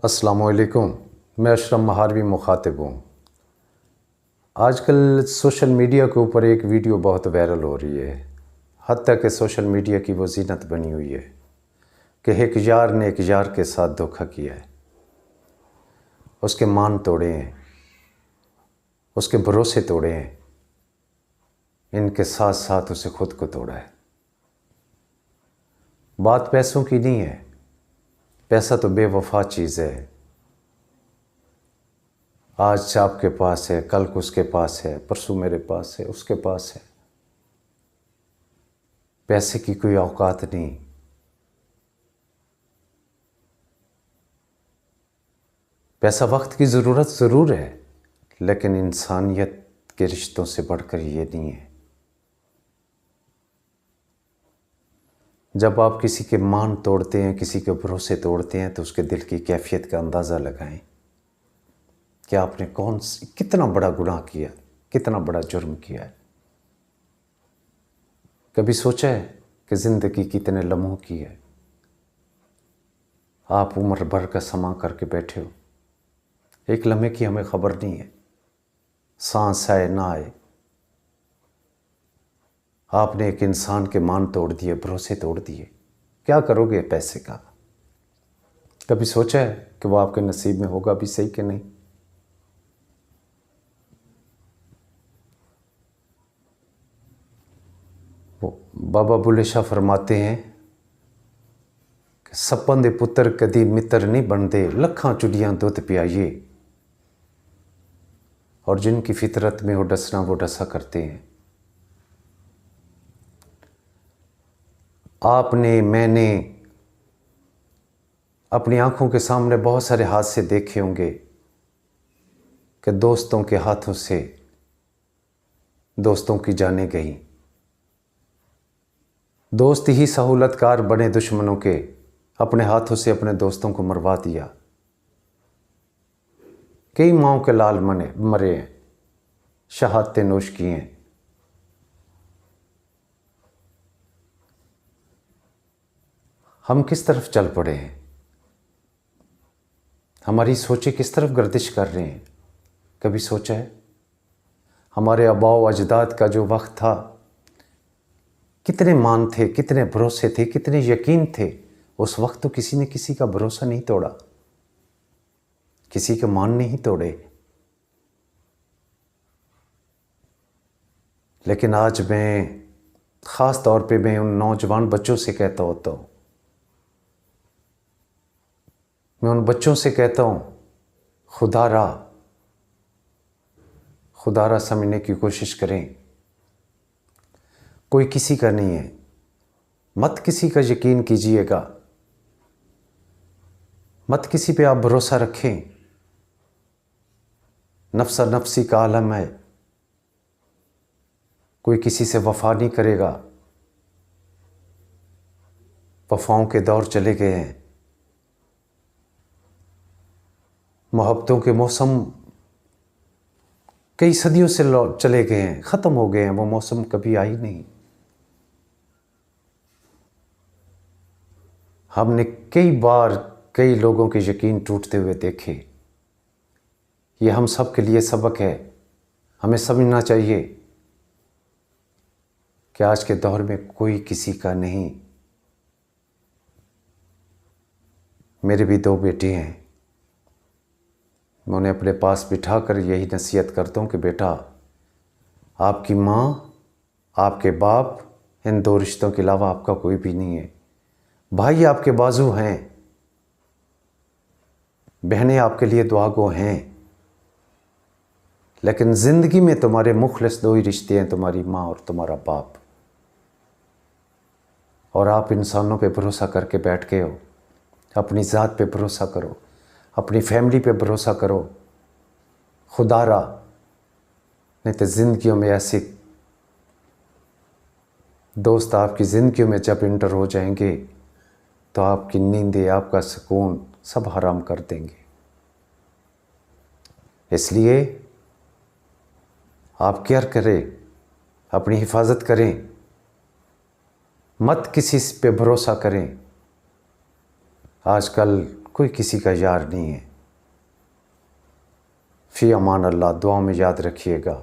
अस्सलामुअलैकुम। मैं अशरफ महारवी मुखातिब हूँ। आजकल सोशल मीडिया के ऊपर एक वीडियो बहुत वायरल हो रही है। हत्ता कि सोशल मीडिया की वो जीनत बनी हुई है कि एक यार ने एक यार के साथ धोखा किया है, उसके मान तोड़े हैं, उसके भरोसे तोड़े हैं, इनके साथ साथ उसे खुद को तोड़ा है। बात पैसों की नहीं है, पैसा तो बेवफा चीज़ है। आज आपके पास है, कल को उसके पास है, परसों मेरे पास है, उसके पास है। पैसे की कोई औकात नहीं। पैसा वक्त की ज़रूरत ज़रूर है, लेकिन इंसानियत के रिश्तों से बढ़कर ये नहीं है। जब आप किसी के मान तोड़ते हैं, किसी के भरोसे तोड़ते हैं, तो उसके दिल की कैफियत का अंदाज़ा लगाएं कि आपने कितना बड़ा गुनाह किया, कितना बड़ा जुर्म किया है। कभी सोचा है कि ज़िंदगी कितने लम्हों की है? आप उम्र भर का समा करके बैठे हो, एक लम्हे की हमें खबर नहीं है। सांस आए ना आए, आपने एक इंसान के मान तोड़ दिए, भरोसे तोड़ दिए। क्या करोगे पैसे का? कभी सोचा है कि वो आपके नसीब में होगा भी सही कि नहीं? वो बाबा बुल्ले शाह फरमाते हैं कि सपन दे पुत्र कदी मित्र नहीं बनते, लखां चुड़ियां दुध पियाइए। और जिनकी फितरत में हो डसना, वो डसा करते हैं। आपने, मैंने अपनी आंखों के सामने बहुत सारे हादसे देखे होंगे कि दोस्तों के हाथों से दोस्तों की जानें गई, दोस्त ही सहूलतकार बने दुश्मनों के, अपने हाथों से अपने दोस्तों को मरवा दिया। कई माओं के लाल मरे हैं, शहादतें नोश की हैं। हम किस तरफ चल पड़े हैं? हमारी सोचें किस तरफ गर्दिश कर रहे हैं? कभी सोचा है? हमारे आबाओ अजदाद का जो वक्त था, कितने मान थे, कितने भरोसे थे, कितने यकीन थे। उस वक्त तो किसी ने किसी का भरोसा नहीं तोड़ा, किसी के मान नहीं तोड़े। लेकिन आज मैं ख़ास तौर पे मैं उन नौजवान बच्चों से कहता होता हूँ, मैं उन बच्चों से कहता हूँ, खुदारा समझने की कोशिश करें। कोई किसी का नहीं है, मत किसी का यकीन कीजिएगा, मत किसी पे आप भरोसा रखें। नफ्सा नफ्सी का आलम है, कोई किसी से वफा नहीं करेगा। वफाओं के दौर चले गए हैं, मोहब्बतों के मौसम कई सदियों से चले गए हैं, ख़त्म हो गए हैं। वो मौसम कभी आई नहीं। हमने कई बार कई लोगों के यकीन टूटते हुए देखे। ये हम सब के लिए सबक है। हमें समझना चाहिए कि आज के दौर में कोई किसी का नहीं। मेरे भी 2 बेटे हैं, मैं उन्हें अपने पास बिठाकर यही नसीहत करता हूँ कि बेटा, आपकी माँ, आपके बाप, इन 2 रिश्तों के अलावा आपका कोई भी नहीं है। भाई आपके बाजू हैं, बहनें आपके लिए दुआगो हैं, लेकिन ज़िंदगी में तुम्हारे मुखलिस 2 ही रिश्ते हैं, तुम्हारी माँ और तुम्हारा बाप। और आप इंसानों पे भरोसा करके बैठ गए हो। अपनी ज़ात पे भरोसा करो, अपनी फैमिली पे भरोसा करो, खुदारा। नहीं तो ज़िंदगियों में ऐसे दोस्त आपकी ज़िंदगियों में जब इंटर हो जाएंगे तो आपकी नींदें, आपका सुकून सब हराम कर देंगे। इसलिए आप केयर करें, अपनी हिफाजत करें, मत किसी पे भरोसा करें। आजकल कोई किसी का यार नहीं है। फ़ी अमान अल्लाह, दुआ में याद रखिएगा।